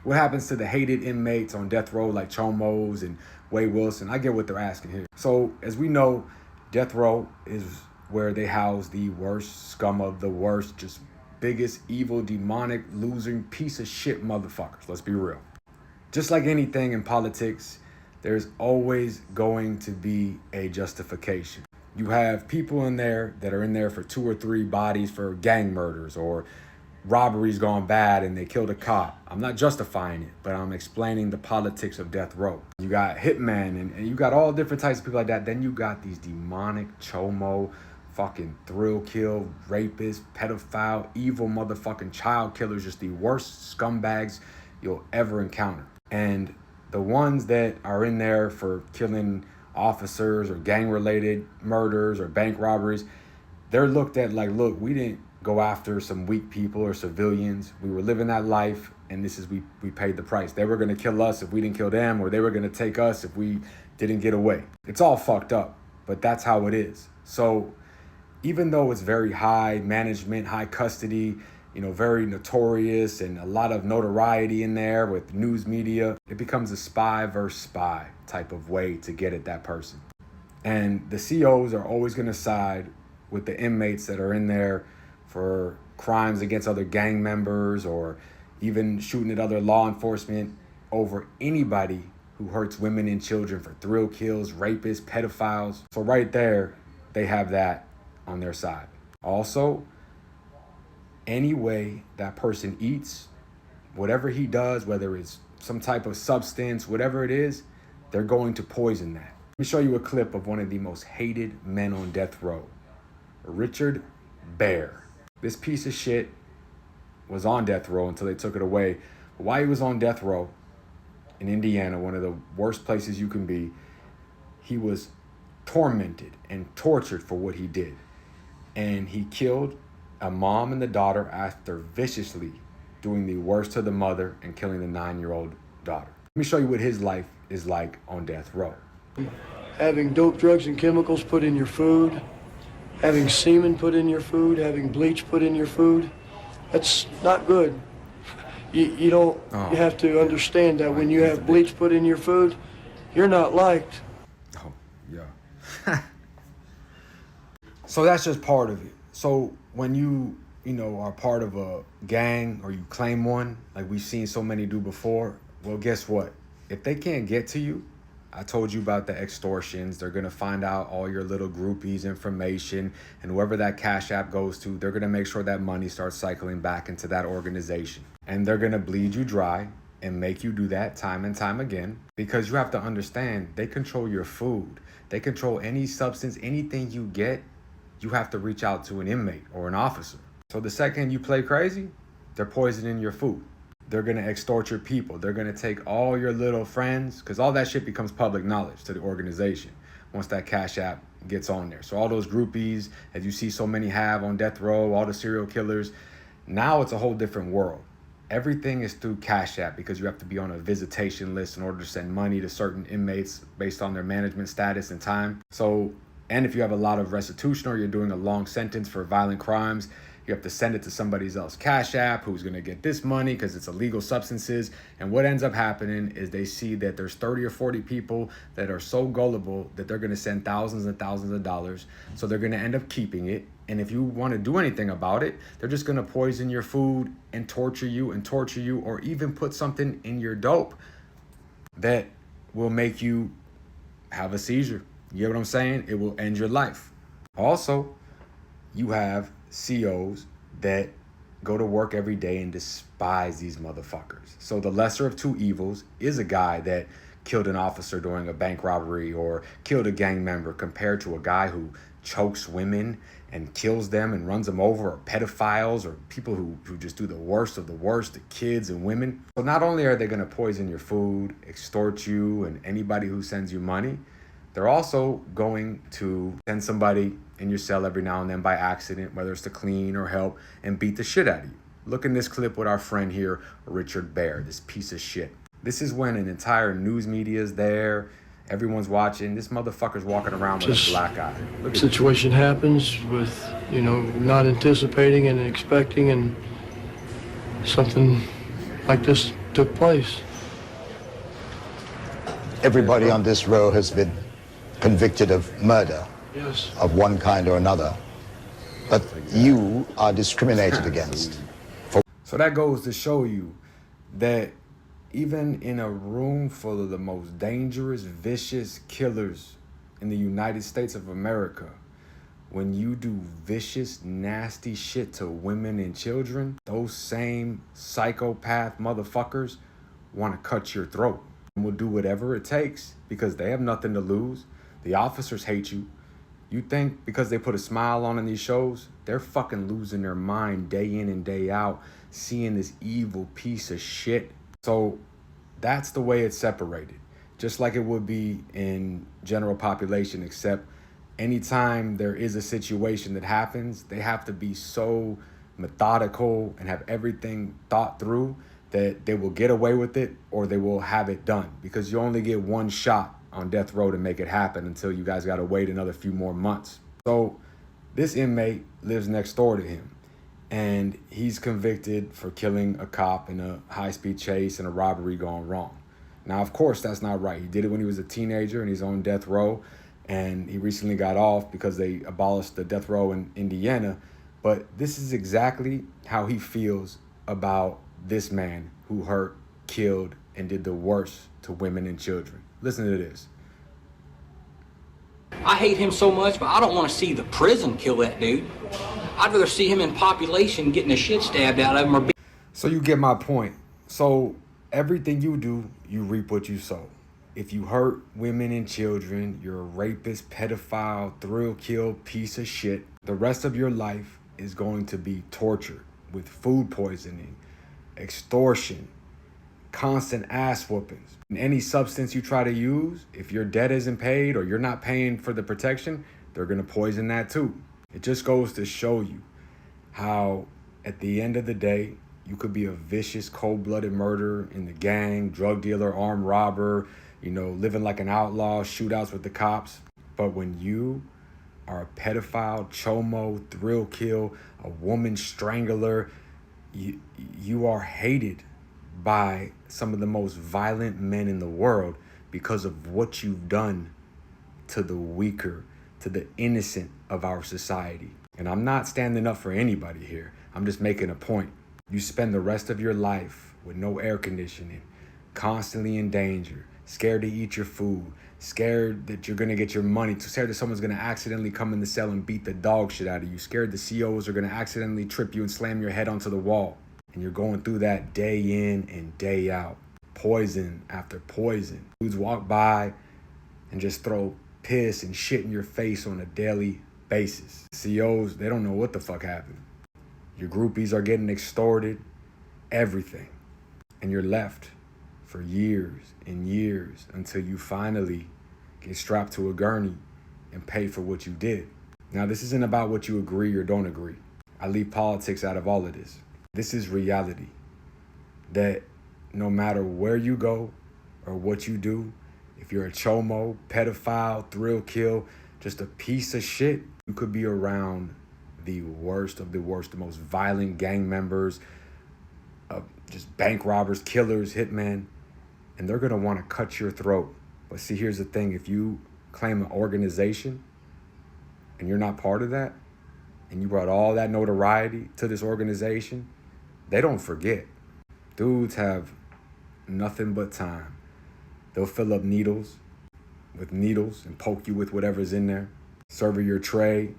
What happens to the hated inmates on death row like Chomos and Way Wilson? I get what they're asking here. So as we know, death row is where they house the worst scum of the worst, just biggest evil, demonic, losing piece of shit motherfuckers. Let's be real. Just like anything in politics, there's always going to be a justification. You have people in there that are in there for 2 or 3 bodies for gang murders or robberies gone bad and they killed a cop. I'm not justifying it, but I'm explaining the politics of death row. You got hitmen and you got all different types of people like that. Then you got these demonic, chomo, fucking thrill kill, rapists, pedophile, evil motherfucking child killers, just the worst scumbags you'll ever encounter. And the ones that are in there for killing officers or gang-related murders or bank robberies, they're looked at like, look, we didn't go after some weak people or civilians. We were living that life, and this is we paid the price. They were gonna kill us if we didn't kill them, or they were gonna take us if we didn't get away. It's all fucked up, but that's how it is. So even though it's very high management, high custody, you know, very notorious and a lot of notoriety in there with news media, it becomes a spy versus spy type of way to get at that person. And the COs are always gonna side with the inmates that are in there for crimes against other gang members or even shooting at other law enforcement over anybody who hurts women and children for thrill kills, rapists, pedophiles. So right there, they have that on their side. Also, any way that person eats, whatever he does, whether it's some type of substance, whatever it is, they're going to poison that. Let me show you a clip of one of the most hated men on death row, Richard Bear. This piece of shit was on death row until they took it away. But while he was on death row in Indiana, one of the worst places you can be, he was tormented and tortured for what he did. And he killed a mom and the daughter after viciously doing the worst to the mother and killing the 9-year-old daughter. Let me show you what his life is like on death row. Having dope, drugs, and chemicals put in your food, having semen put in your food, having bleach put in your food, that's not good. You don't, you have to understand that when you have bleach put in your food, you're not liked. Oh, yeah. So that's just part of it. So when you know, are part of a gang or you claim one, like we've seen so many do before, well, guess what? If they can't get to you, I told you about the extortions. They're going to find out all your little groupies' information, and whoever that Cash App goes to, they're going to make sure that money starts cycling back into that organization. And they're going to bleed you dry and make you do that time and time again, because you have to understand, they control your food. They control any substance, anything you get, you have to reach out to an inmate or an officer. So the second you play crazy, they're poisoning your food. They're going to extort your people. They're going to take all your little friends, because all that shit becomes public knowledge to the organization once that Cash App gets on there. So all those groupies, as you see so many have on death row, all the serial killers, now it's a whole different world. Everything is through Cash App because you have to be on a visitation list in order to send money to certain inmates based on their management status and time. So, and if you have a lot of restitution or you're doing a long sentence for violent crimes, you have to send it to somebody else's Cash App who's going to get this money because it's illegal substances. And what ends up happening is they see that there's 30 or 40 people that are so gullible that they're going to send thousands and thousands of dollars. So they're going to end up keeping it. And if you want to do anything about it, they're just going to poison your food and torture you, or even put something in your dope that will make you have a seizure. You get what I'm saying? It will end your life. Also, you have COs that go to work every day and despise these motherfuckers. So the lesser of two evils is a guy that killed an officer during a bank robbery or killed a gang member, compared to a guy who chokes women and kills them and runs them over, or pedophiles, or people who just do the worst of the worst to kids and women. So not only are they going to poison your food, extort you, and anybody who sends you money, they're also going to send somebody in your cell every now and then by accident, whether it's to clean or help, and beat the shit out of you. Look in this clip with our friend here, Richard Bear, this piece of shit. This is when an entire news media is there. Everyone's watching. This motherfucker's walking around with a black eye. Look at situation happens with, you know, not anticipating and expecting, and something like this took place. Everybody on this row has been convicted of murder Yes. of one kind or another, but you are discriminated against. So that goes to show you that even in a room full of the most dangerous, vicious killers in the United States of America, when you do vicious, nasty shit to women and children, those same psychopath motherfuckers want to cut your throat and will do whatever it takes because they have nothing to lose. The officers hate you. You think because they put a smile on in these shows, they're fucking losing their mind day in and day out, seeing this evil piece of shit. So that's the way it's separated, just like it would be in general population, except anytime there is a situation that happens, they have to be so methodical and have everything thought through that they will get away with it or they will have it done, because you only get one shot on death row to make it happen until you guys got to wait another few more months. So this inmate lives next door to him, and he's convicted for killing a cop in a high-speed chase and a robbery gone wrong. Now, of course, that's not right. He did it when he was a teenager and he's on death row, and he recently got off because they abolished the death row in Indiana. But this is exactly how he feels about this man who hurt, killed, and did the worst to women and children. Listen to this. I hate him so much, but I don't want to see the prison kill that dude. I'd rather see him in population getting the shit stabbed out of him. Or So you get my point. So everything you do, you reap what you sow. If you hurt women and children, you're a rapist, pedophile, thrill kill, piece of shit. The rest of your life is going to be tortured with food poisoning, extortion, constant ass whoopings. And any substance you try to use, if your debt isn't paid or you're not paying for the protection, they're gonna poison that too. It just goes to show you how at the end of the day, you could be a vicious, cold-blooded murderer in the gang, drug dealer, armed robber, living like an outlaw, shootouts with the cops. But when you are a pedophile, chomo, thrill kill, a woman strangler, you are hated by some of the most violent men in the world because of what you've done to the weaker, to the innocent of our society. And I'm not standing up for anybody here. I'm just making a point. You spend the rest of your life with no air conditioning, constantly in danger, scared to eat your food, scared that you're gonna get your money, scared that someone's gonna accidentally come in the cell and beat the dog shit out of you, scared the COs are gonna accidentally trip you and slam your head onto the wall. And you're going through that day in and day out, poison after poison. Dudes walk by and just throw piss and shit in your face on a daily basis. COs, they don't know what the fuck happened. Your groupies are getting extorted, everything. And you're left for years and years until you finally get strapped to a gurney and pay for what you did. Now, this isn't about what you agree or don't agree. I leave politics out of all of this. This is reality, that no matter where you go or what you do, if you're a chomo, pedophile, thrill kill, just a piece of shit, you could be around the worst of the worst, the most violent gang members, just bank robbers, killers, hitmen, and they're gonna wanna cut your throat. But see, here's the thing, if you claim an organization and you're not part of that, and you brought all that notoriety to this organization, they don't forget. Dudes have nothing but time. They'll fill up needles with needles and poke you with whatever's in there. Serve your tray,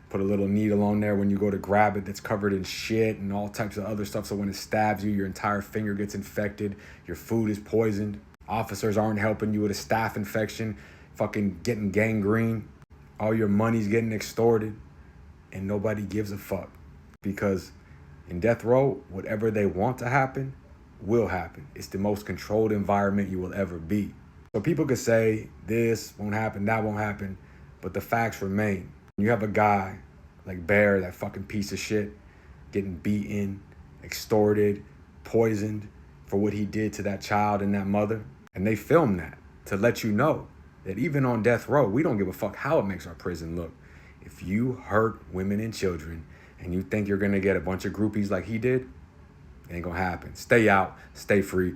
put a little needle on there when you go to grab it that's covered in shit and all types of other stuff. So when it stabs you, your entire finger gets infected. Your food is poisoned. Officers aren't helping you with a staph infection, fucking getting gangrene. All your money's getting extorted and nobody gives a fuck, because in death row, whatever they want to happen will happen. It's the most controlled environment you will ever be. So people could say this won't happen, that won't happen, but the facts remain. You have a guy like Bear, that fucking piece of shit, getting beaten, extorted, poisoned for what he did to that child and that mother. And they film that to let you know that even on death row, we don't give a fuck how it makes our prison look. If you hurt women and children and you think you're gonna get a bunch of groupies like he did, Ain't gonna happen. Stay out, stay free.